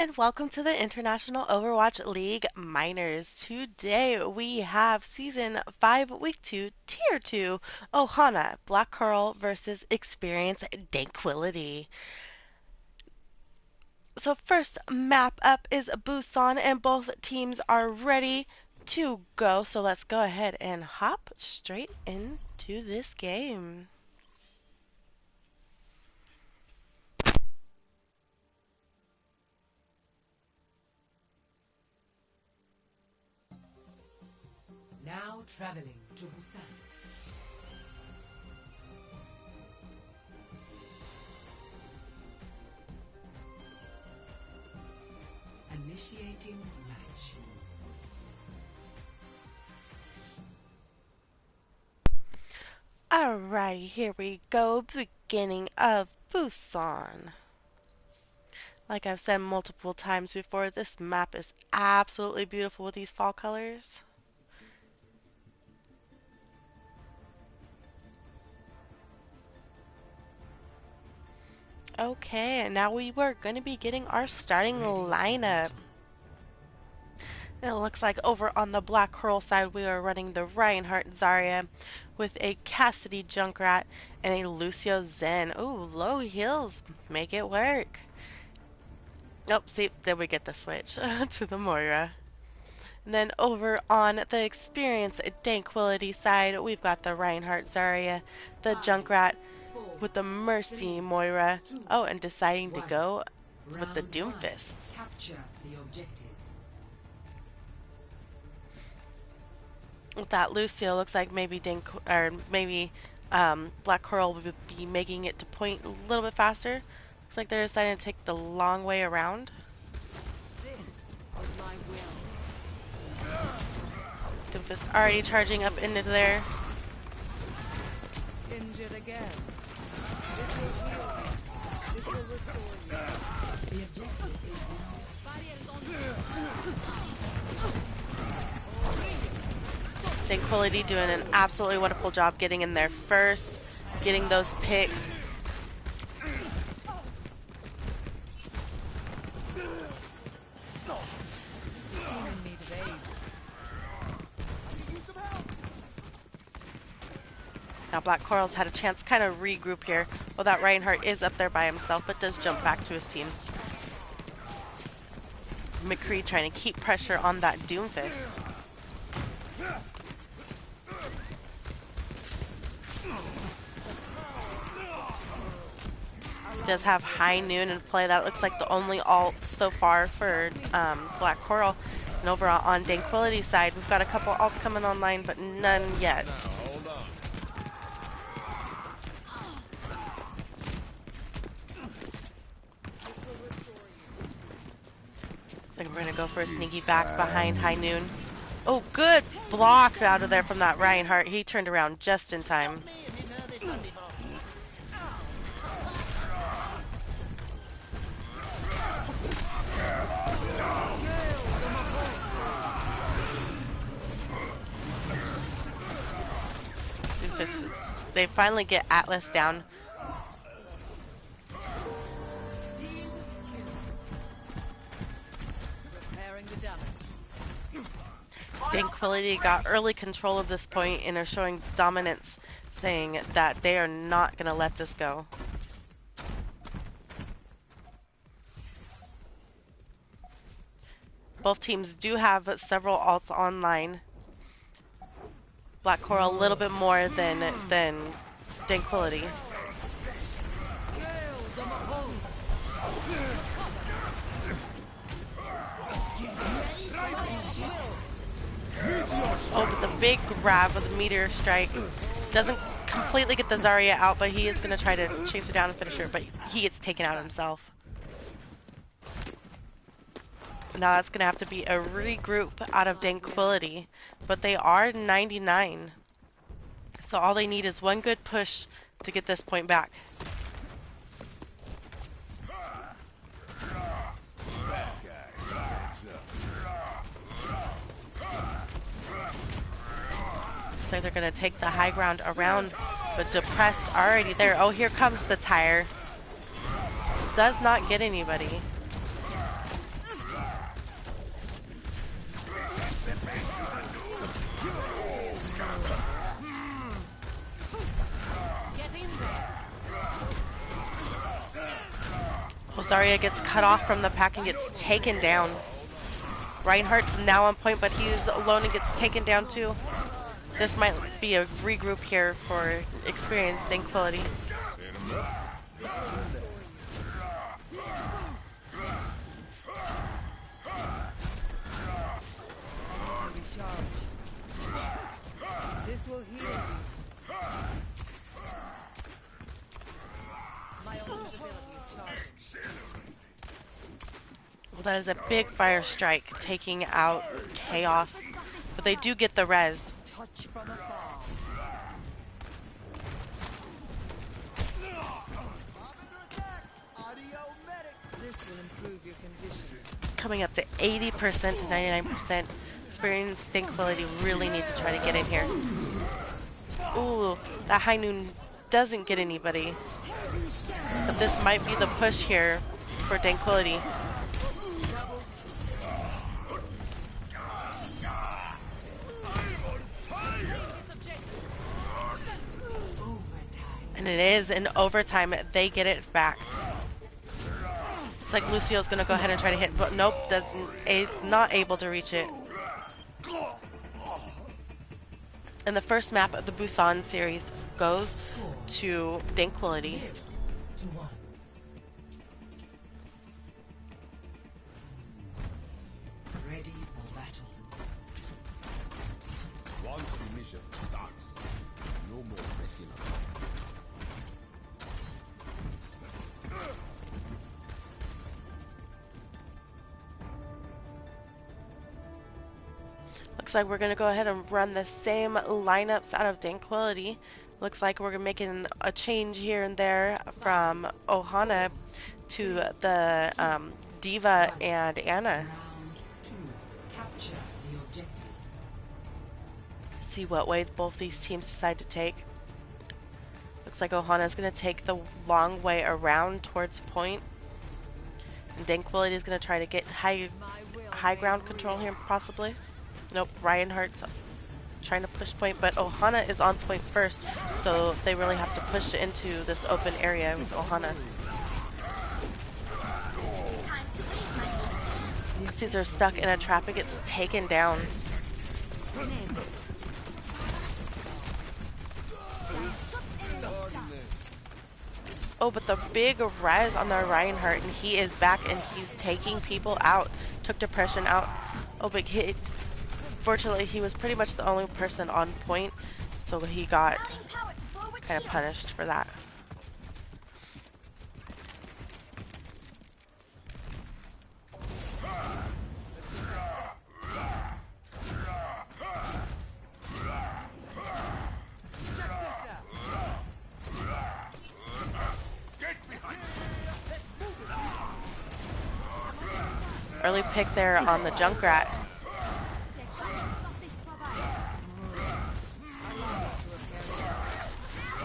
And welcome to the International Overwatch League Minors. Today we have Season 5, Week 2, Tier 2, Ohana, Black Curl versus Experience Dankquility. So first map up is Busan and both teams are ready to go. So let's go ahead and hop straight into this game. Now traveling to Busan. Initiating match. Alrighty, here we go. Beginning of Busan. Like I've said multiple times before, this map is absolutely beautiful with these fall colors. Okay, and now we were going to be getting our starting lineup. It looks like over on the Black Curl side, we are running the Reinhardt Zarya with a Cassidy Junkrat and a Lucio Zen. Ooh, low heals. Make it work. Nope, see, there we get the switch to the Moira. And then over on the Experience Dankquility side, we've got the Reinhardt Zarya, the Junkrat with the Mercy Moira. Oh, and deciding to go with the Doomfist. Capture the objective. With that Lucio, looks like maybe Black Coral would be making it to point a little bit faster. Looks like they're deciding to take the long way around. This is my will. Doomfist already charging up into there. Injured again. This will heal you. This will restore you. The objective is now. Dankquility doing an absolutely wonderful job getting in there first, getting those picks. Seeing me today. Now Black Coral's had a chance to kind of regroup here. Well, that Reinhardt is up there by himself, but does jump back to his team. McCree trying to keep pressure on that Doomfist. Does have High Noon in play. That looks like the only ult so far for Black Coral. And over on Dankquility's side, we've got a couple ults coming online, but none yet. Looks like we're gonna go for a sneaky back behind High Noon. Oh, good block out of there from that Reinhardt. He turned around just in time. They finally get Atlas down. Repairing the damage. Dankquility got early control of this point and are showing dominance, saying that they are not going to let this go. Both teams do have several ults online. Black Coral a little bit more than Dankquility. Oh, but the big grab with the Meteor Strike doesn't completely get the Zarya out, but he is going to try to chase her down and finish her, but he gets taken out himself. Now that's going to have to be a regroup out of Dankquility, but they are 99. So all they need is one good push to get this point back. Looks like they're going to take the high ground around, but Depressed already there. Oh, here comes the tire. Does not get anybody. Zarya gets cut off from the pack and gets taken down. Reinhardt's now on point, but he's alone and gets taken down too. This might be a regroup here for experienced Dankquility. This will heal you. My own ability is charged. Well, that is a big fire strike taking out Chaos, but they do get the res. Touch from afar. This will improve your condition. Coming up to 80% to 99%. Experienced Dankquility really needs to try to get in here. Ooh, that high noon doesn't get anybody. But this might be the push here for Dankquility. And it is in overtime. They get it back. It's like Lucio's gonna go ahead and try to hit, but nope, not able to reach it. And the first map of the Busan series goes to Dankquility. Ready for battle. Once the mission starts, no more messing up. Looks like we're going to go ahead and run the same lineups out of Dankquility. Looks like we're making a change here and there from Ohana to the Diva and Anna. Round 2. Capture the objective. See what way both these teams decide to take. Looks like Ohana is going to take the long way around towards point. And Dankquility is going to try to get high ground control here possibly. Nope, Reinhardt's trying to push point, but Ohana is on point first, so they really have to push into this open area with Ohana. Caesar stuck in a trap and gets taken down. Oh, but the big res on the Reinhardt, and he is back and he's taking people out. Took depression out. Oh, big hit. Fortunately, he was pretty much the only person on point, so he got kind of punished for that. Early pick there on the Junkrat.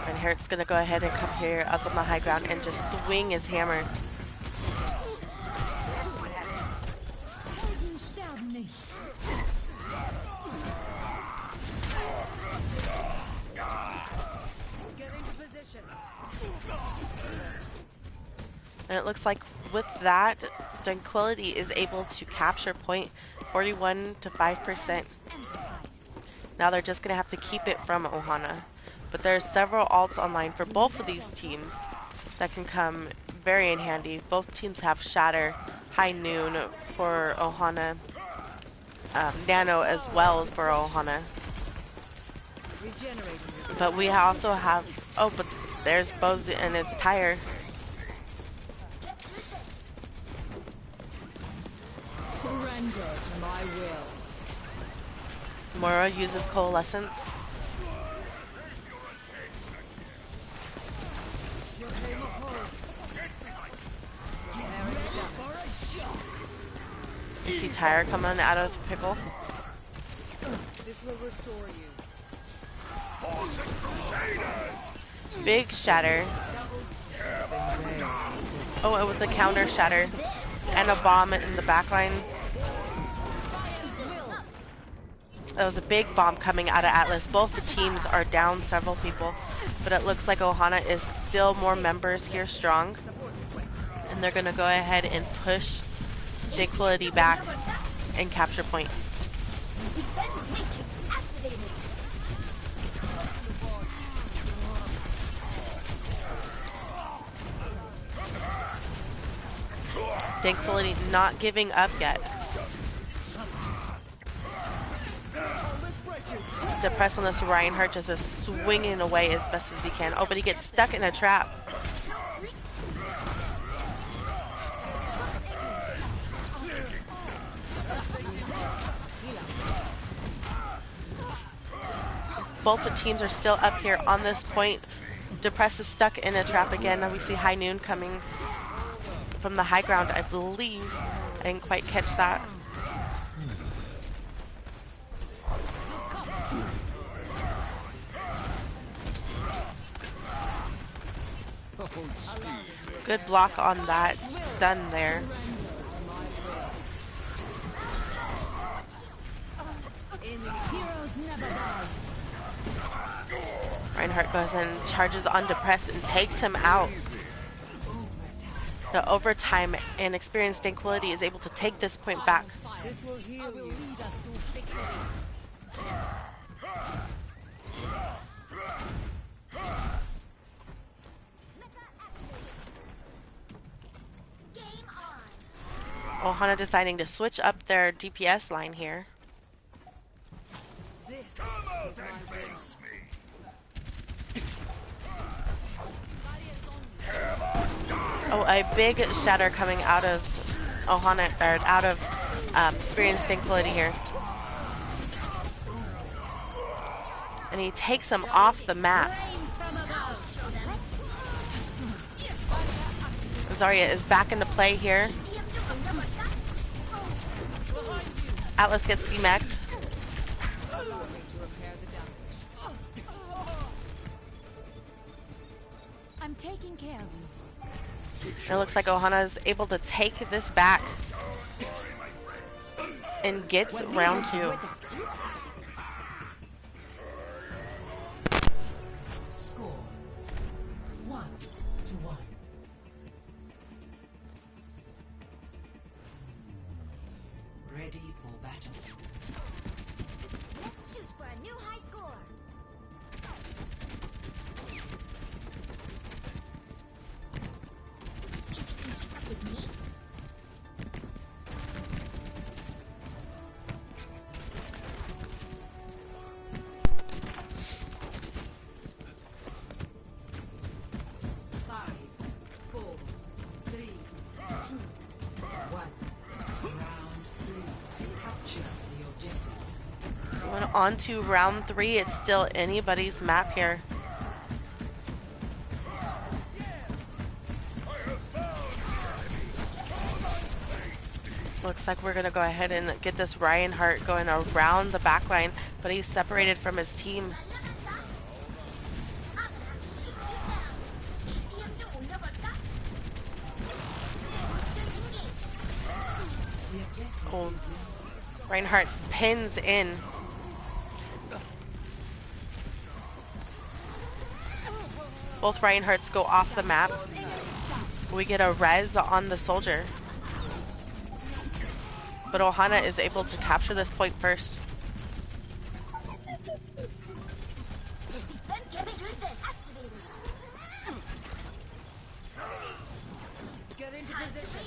And Hert's gonna go ahead and come here up on the high ground and just swing his hammer. Get into position. And it looks like with that, Dankquility is able to capture point 41 to 5%. Now they're just gonna have to keep it from Ohana. But there's several ults online for both of these teams that can come very in handy. Both teams have Shatter, High Noon for Ohana, Nano as well for Ohana. But we also have, oh, but there's Bose and it's Tyre. Surrender to my will. Mora uses Coalescence. You see Tyre coming out of Pickle. This will restore you. Big Shatter. Oh, and with the counter Shatter. And a bomb in the backline. That was a big bomb coming out of Atlas. Both the teams are down several people. But it looks like Ohana is still more members here strong. And they're gonna go ahead and push Dankquility back and capture point. Dankquility not giving up yet. Depressed on this Reinhardt, just swinging away as best as he can. Oh, but he gets stuck in a trap. Both the teams are still up here on this point. Depressed is stuck in a trap again. Now we see High Noon coming from the high ground, I believe. I didn't quite catch that. Good block on that stun there. Reinhardt goes and charges on Depressed and takes him out. The overtime and experienced Dankquility is able to take this point back. This will heal you. Ohana deciding to switch up their DPS line here. This is my Oh, a big shatter coming out of Ohana, or out of experienced Dankquility here. And he takes him off the map. Zarya is back into play here. Atlas gets C-maxed. I'm taking care of you. It looks like Ohana is able to take this back and gets round 2. Score 1-1. Ready for battle. Let's shoot for a new high score. With me? Five, four, three, two, one. Round 3. Capture the objective. Going on to round 3. It's still anybody's map here. Looks like we're going to go ahead and get this Reinhardt going around the backline, but he's separated from his team. Oh, Reinhardt pins in. Both Reinhardts go off the map. We get a res on the soldier. But Ohana is able to capture this point first. Get into position.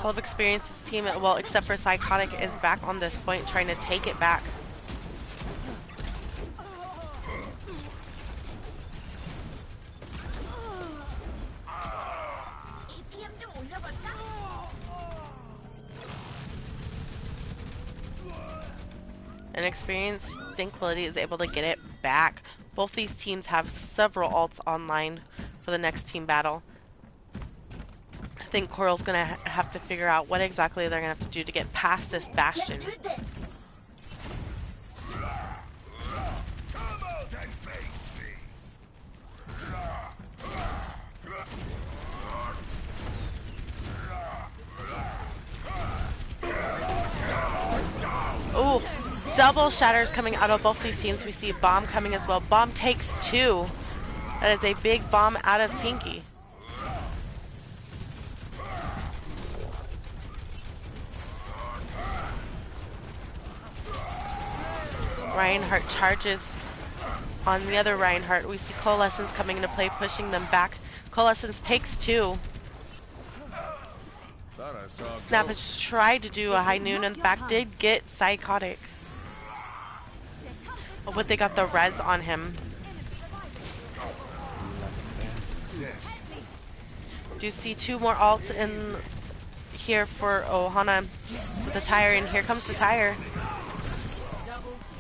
All of Experience's team, well, except for Psychotic, is back on this point trying to take it back. And Experienced Dankquility is able to get it back. Both these teams have several ults online for the next team battle. I think Coral's gonna have to figure out what exactly they're gonna have to do to get past this bastion. Come out and face me. Ooh, double shatters coming out of both these teams. We see Bomb coming as well. Bomb takes 2. That is a big bomb out of Pinky. Reinhardt charges on the other Reinhardt. We see Coalescence coming into play, pushing them back. Coalescence takes two. Thought I saw a Snap ghost. has tried to do a high noon and back did get psychotic. Oh, but they got the res on him. Do you see two more alts in here for Ohana with the tire, and here comes the tire.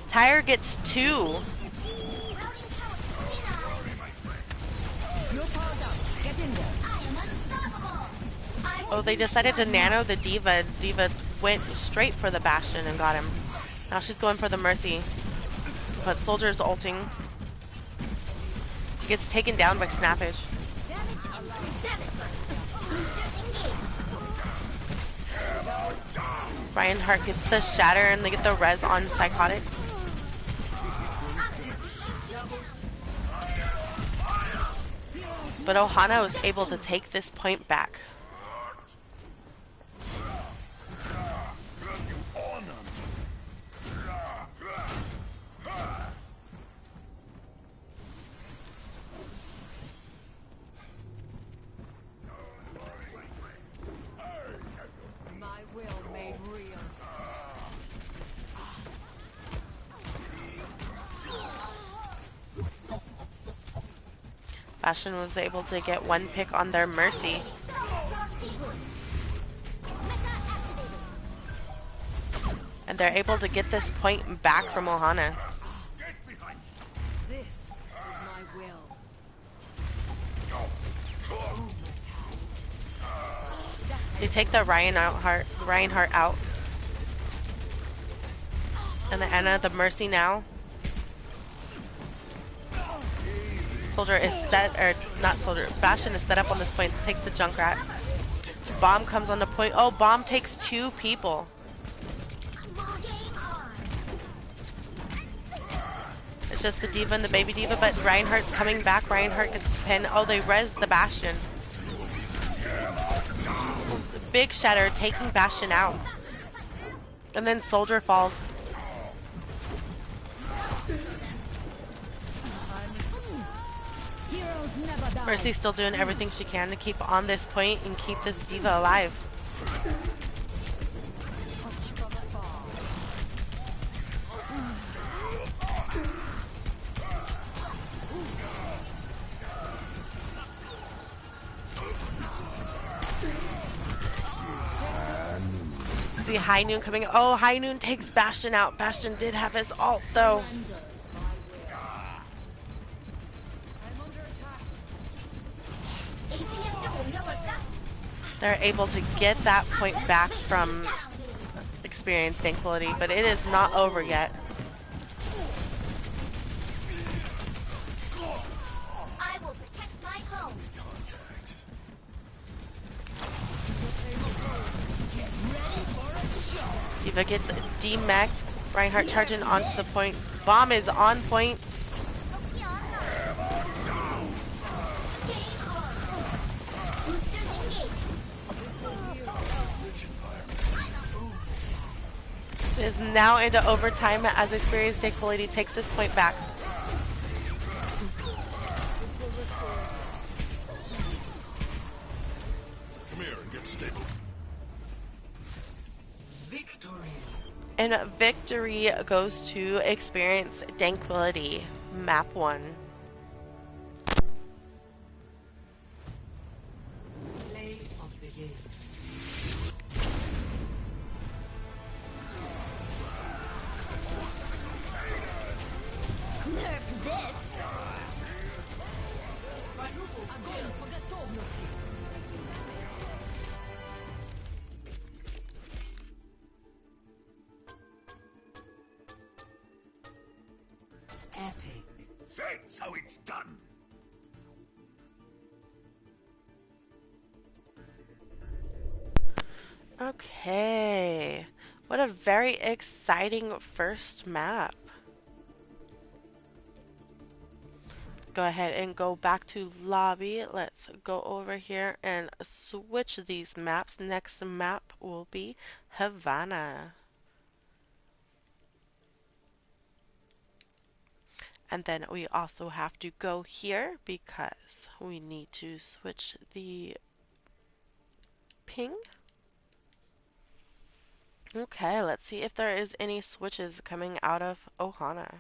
Tire gets two. Oh, they decided to nano the Diva. Diva went straight for the Bastion and got him. Now she's going for the Mercy. But Soldier's ulting. He gets taken down by Snappage. Reinhardt gets the Shatter and they get the res on Psychotic. But Ohana was able to take this point back. My will made real. Bastion was able to get one pick on their Mercy. And they're able to get this point back from Ohana. This is my will. They take the Reinhardt out. And the Anna, the Mercy now. Soldier is set, or not Soldier, Bastion is set up on this point, takes the Junkrat. Bomb comes on the point. Oh, Bomb takes two people. It's just the Diva and the baby Diva, but Reinhardt's coming back. Reinhardt gets the pin. Oh, they res the Bastion. Big Shatter taking Bastion out. And then Soldier falls. Mercy's still doing everything she can to keep on this point and keep this Diva alive. See High Noon coming. Oh, High Noon takes Bastion out. Bastion did have his ult though. They're able to get that point back from experienced Dankquility, but it is not over yet. I will protect my home. Diva gets demeched. Reinhardt charging onto the point. Bomb is on point. It is now into overtime as experienced Dankquility takes this point back. Come here and get stable. Victory. And victory goes to experience Dankquility, map 1. Play of the game. Nerf this. Epic. That's how it's done. Okay. What a very exciting first map. go ahead and go back to lobby. Let's go over here and switch these maps. Next map will be Havana. And then we also have to go here because we need to switch the ping. Okay, let's see if there is any switches coming out of Ohana.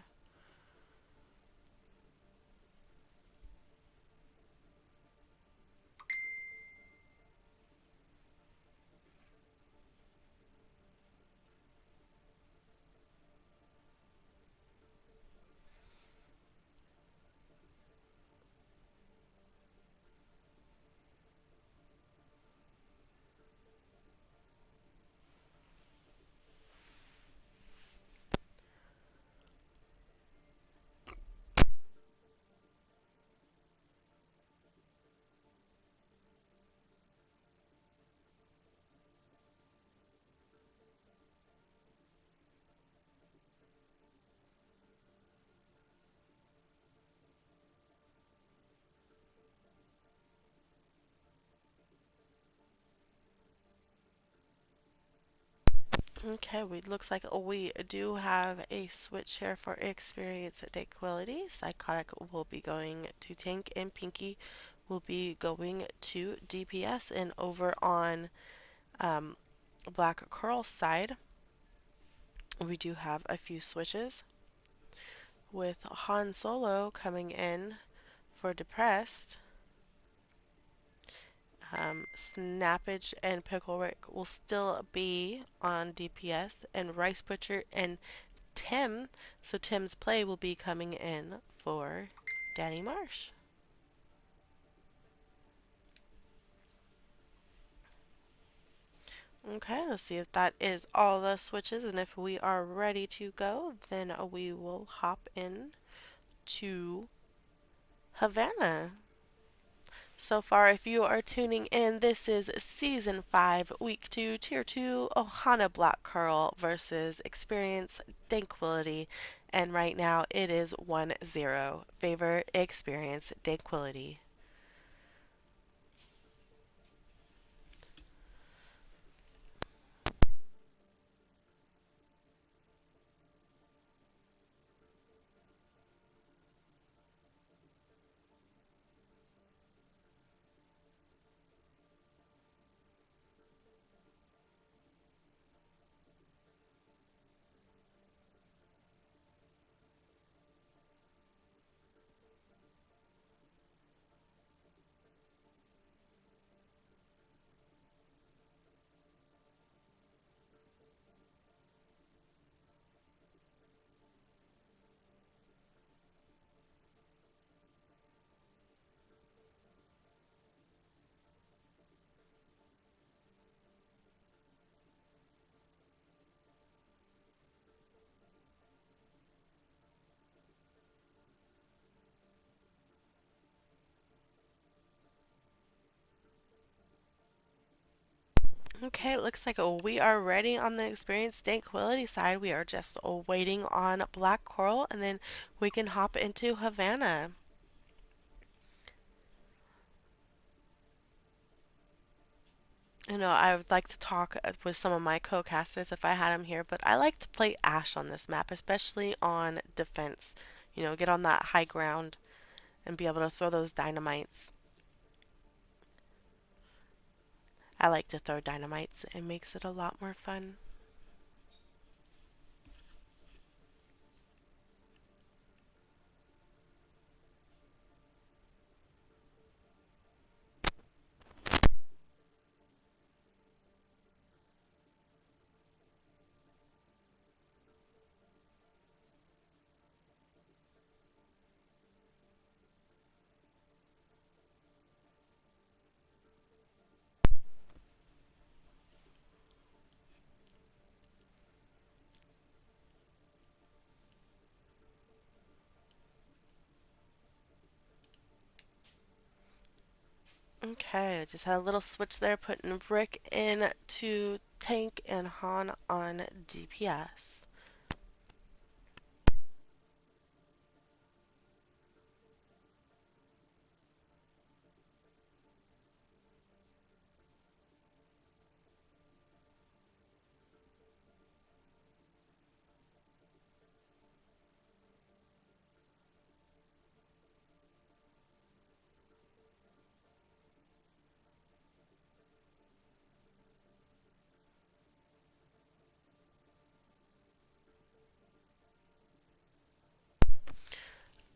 Okay, we looks like we do have a switch here for experience Dankquility. Psychotic will be going to tank, and Pinky will be going to DPS. And over on um, Black Curl's side, we do have a few switches with Han Solo coming in for Depressed. Snappage and Pickle Rick will still be on DPS, and Rice Butcher and Tim, so Tim's play will be coming in for Danny Marsh. Okay, let's see if that is all the switches, and if we are ready to go, then we will hop in to Havana. So far, if you are tuning in, this is Season 5, Week 2, Tier 2, Ohana Black Curl versus Experience Dankquility. And right now, it is 1-0. Favor Experience Dankquility. Okay, it looks like we are ready on the Experience Dankquility side. We are just waiting on Black Coral, and then we can hop into Havana. I would like to talk with some of my co-casters if I had them here, but I like to play Ash on this map, especially on defense. Get on that high ground and be able to throw those dynamites. I like to throw dynamites. It makes it a lot more fun. Okay, I just had a little switch there, putting Rick in to tank and Han on DPS.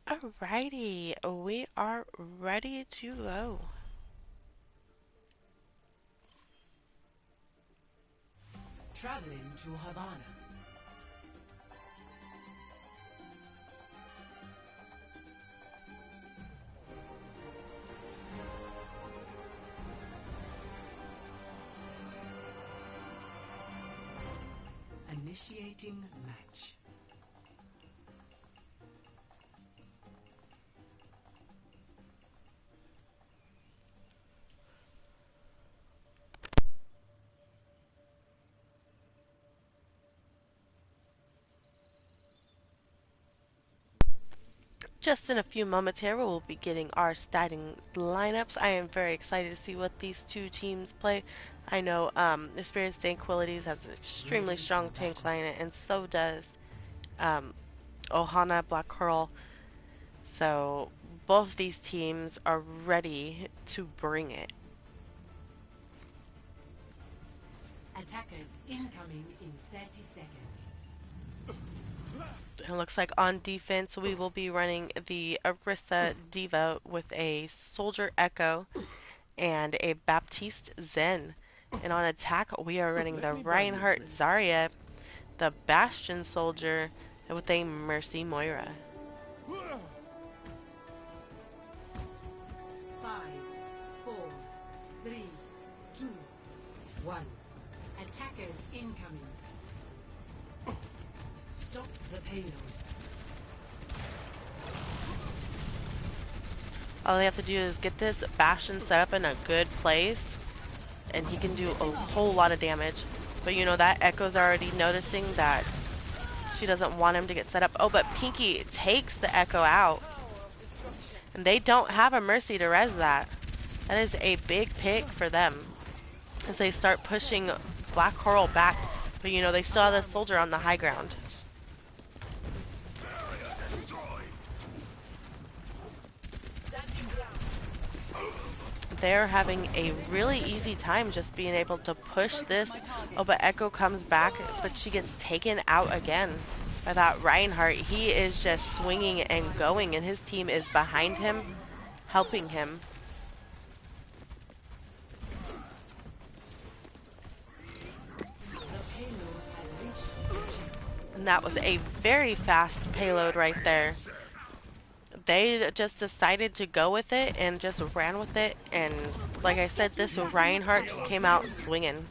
Alrighty, we are ready to go. Traveling to Havana. Initiating match. Just in a few moments here, we'll be getting our starting lineups. I am very excited to see what these two teams play. I know Experienced Dankquilities has an extremely Ready strong for tank battle. lineup, and so does um, Ohana Black Curl. So both these teams are ready to bring it. Attackers incoming in 30 seconds. It looks like on defense we will be running the Arissa Diva with a Soldier Echo and a Baptiste Zen. And on attack we are running Let the me buy you a Reinhardt drink. Zarya, the Bastion Soldier, with a Mercy Moira. 5, 4, 3, 2, 1. Attackers incoming. Stop the payload. All they have to do is get this Bastion set up in a good place, and he can do a whole lot of damage. But you know, that Echo's already noticing that she doesn't want him to get set up. Oh, but Pinky takes the Echo out. And they don't have a Mercy to res that. That is a big pick for them as they start pushing Black Coral back. But you know, they still have the soldier on the high ground. They're having a really easy time just being able to push this. Oh, but Echo comes back, but she gets taken out again by that Reinhardt. He is just swinging and going, and his team is behind him, helping him. And that was a very fast payload right there. They just decided to go with it and just ran with it, and like I said, this Reinhardt just came out swinging.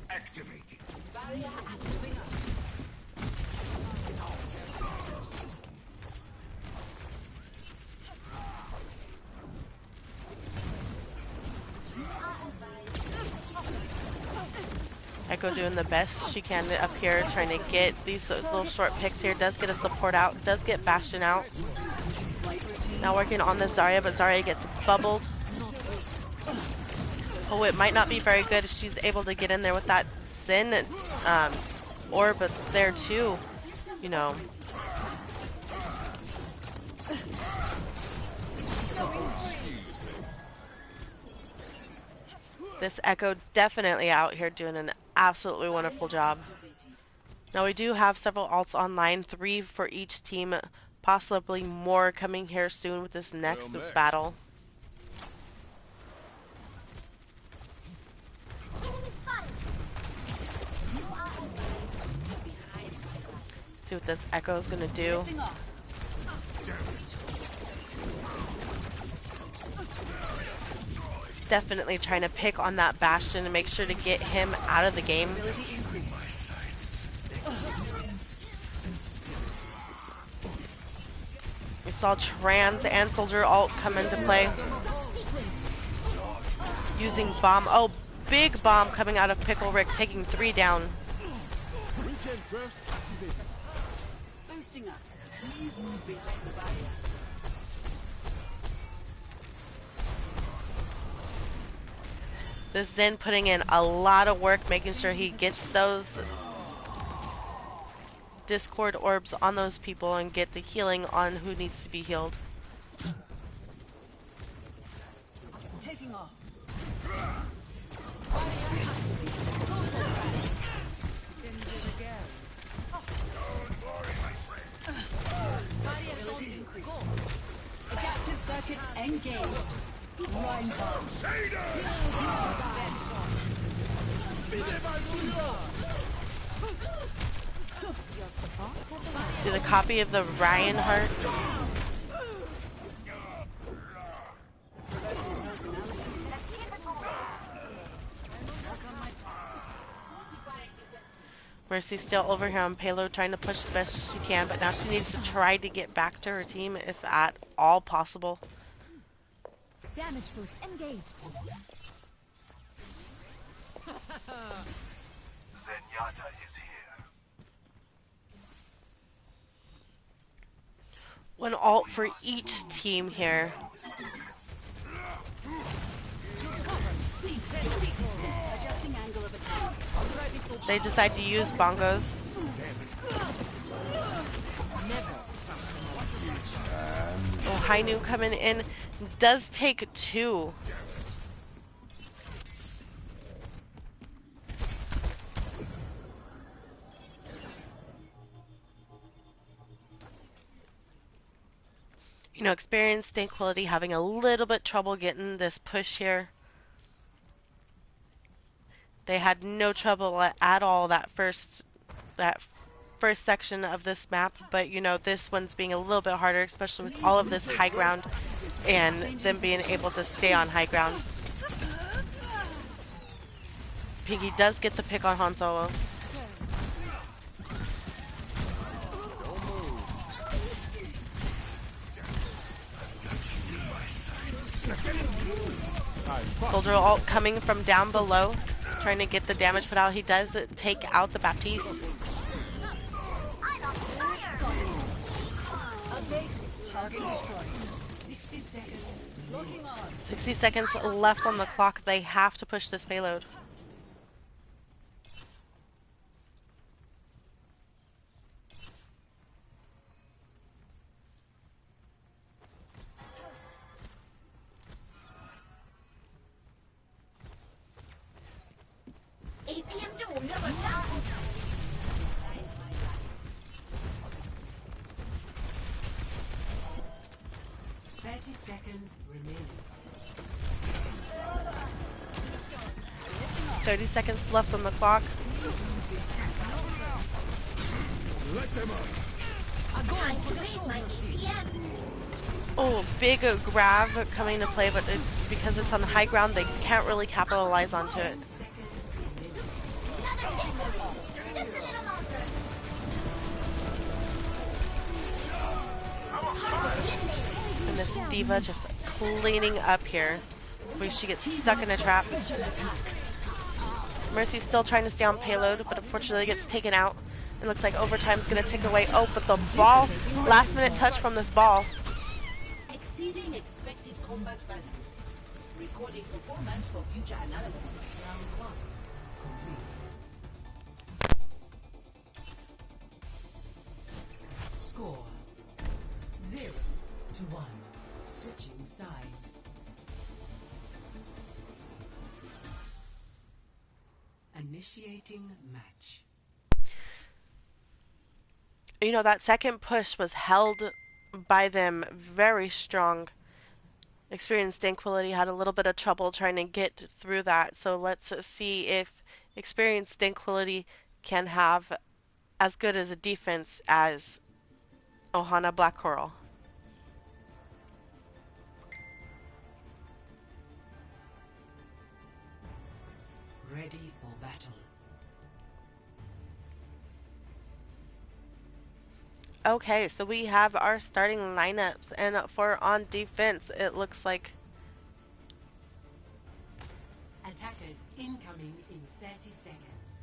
Activated. Echo doing the best she can up here, trying to get these little short picks here. Does get a support out, does get Bastion out. Now working on the Zarya, but Zarya gets bubbled. Oh, it might not be very good. She's able to get in there with that Zen orb there too, you know. This Echo definitely out here doing an absolutely wonderful job. Now we do have several alts online, 3 for each team, possibly more coming here soon with this next battle. See what this Echo is gonna do. Definitely trying to pick on that Bastion and make sure to get him out of the game. We saw Trans and Soldier ult come into play. Using bomb. Oh, big bomb coming out of Pickle Rick, taking 3 down. Boosting up. Please move behind the barrier. This Zen putting in a lot of work, making sure he gets those Discord orbs on those people and get the healing on who needs to be healed. Taking off. Adaptive circuits engaged. Reinhardt. See the copy of the Reinhardt. Mercy's still over here on payload trying to push the best she can, but now she needs to try to get back to her team if at all possible. Damage boost engaged. Zenyatta is here. One ult for each team here. Adjusting angle of attack. They decide to use bongos. Oh, Hainu coming in does take two. You know, experienced Dankquility having a little bit trouble getting this push here. They had no trouble at all that first section of this map, but you know, this one's being a little bit harder, especially with all of this high ground and them being able to stay on high ground. Pinky does get the pick on Han Solo. Soldier ult coming from down below, trying to get the damage put out. He does take out the Baptiste. Update. Target destroyed. 60 seconds. Locking on. 60 seconds left on the clock. They have to push this payload. APM 좀 올려볼까? 30 seconds remaining. 30 seconds left on the clock. Activate my APM. Oh, big grab coming to play, but because it's on high ground, they can't really capitalize onto it. Another victory. Just a little longer. Target eliminated. And this Diva just cleaning up here. Where she gets stuck in a trap. Mercy's still trying to stay on payload, but unfortunately gets taken out. It looks like overtime's gonna tick away. Oh, but the ball, last minute touch from this ball. Exceeding expected combat values. Recording performance for future analysis. Round 1. Complete. Score 0-1. Switching sides. Initiating match. You know, that second push was held by them very strong. Experienced Dankquility had a little bit of trouble trying to get through that. So let's see if experienced Dankquility can have as good as a defense as Ohana Black Coral. Ready for battle. Okay, so we have our starting lineups, and for on defense, it looks like Attackers incoming in 30 seconds.